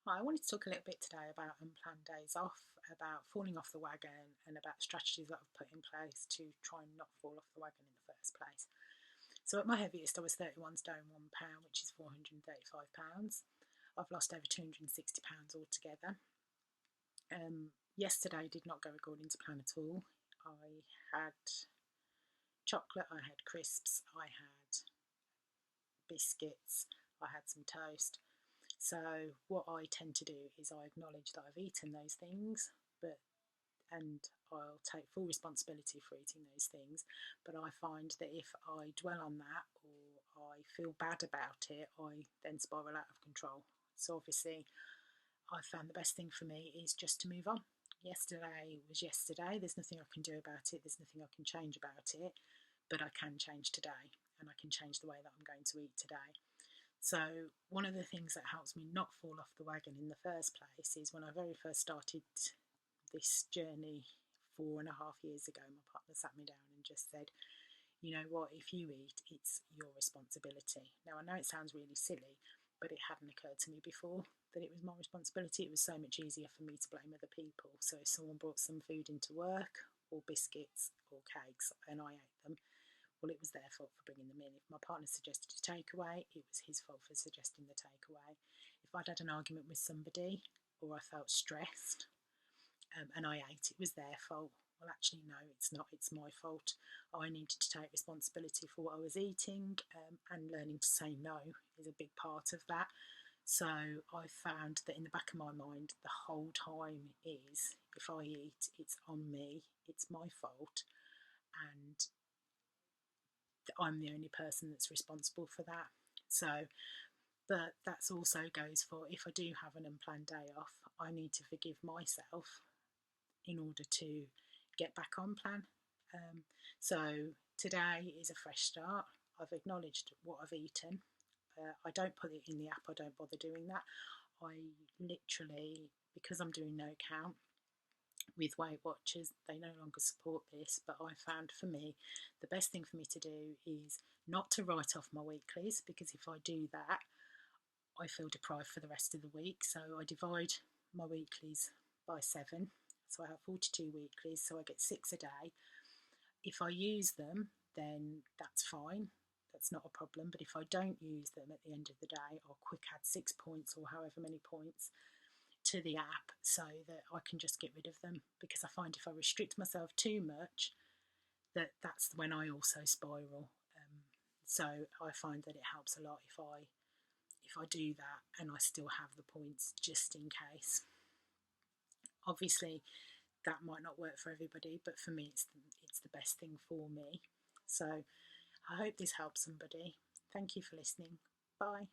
Hi, I wanted to talk a little bit today about unplanned days off, about falling off the wagon, and about strategies that I've put in place to try and not fall off the wagon in the first place. So, at my heaviest, I was 31 stone £1, which is £435. I've lost over £260 altogether. Yesterday did not go according to plan at all. I had chocolate, I had crisps, I had biscuits, I had some toast. So what I tend to do is I acknowledge that I've eaten those things, but and I'll take full responsibility for eating those things. But I find that if I dwell on that or I feel bad about it, I then spiral out of control. So obviously, I found the best thing for me is just to move on. Yesterday was yesterday. There's nothing I can do about it. There's nothing I can change about it. But I can change today, and I can change the way that I'm going to eat today. So, one of the things that helps me not fall off the wagon in the first place is when I very first started this journey 4.5 years ago, my partner sat me down and just said, you know what, if you eat, it's your responsibility. Now, I know it sounds really silly, but it hadn't occurred to me before that it was my responsibility. It was so much easier for me to blame other people. So, if someone brought some food into work, or biscuits, or cakes, and I ate them, well, it was their fault for bringing them in. If my partner suggested a takeaway, it was his fault for suggesting the takeaway. If I'd had an argument with somebody or I felt stressed and I ate, it was their fault. Well, actually, no, it's not. It's my fault. I needed to take responsibility for what I was eating, and learning to say no is a big part of that. So I found that in the back of my mind, the whole time is if I eat, it's on me, it's my fault, and I'm the only person that's responsible for that. So, but that's also goes for if I do have an unplanned day off, I need to forgive myself in order to get back on plan. Um, so today is a fresh start. I've acknowledged what I've eaten. I don't put it in the app. I don't bother doing that. I literally, because I'm doing no count, with Weight Watchers, they no longer support this, but I found for me the best thing for me to do is not to write off my weeklies, because if I do that, I feel deprived for the rest of the week. So I divide my weeklies by 7. So I have 42 weeklies, so I get 6 a day. If I use them, then that's fine. That's not a problem. But if I don't use them at the end of the day, I'll quick add 6 points or however many points to the app so that I can just get rid of them, because I find if I restrict myself too much, that's when I also spiral. So I find that it helps a lot if I do that and I still have the points just in case. Obviously, that might not work for everybody, but for me, it's the best thing for me. So I hope this helps somebody. Thank you for listening. Bye.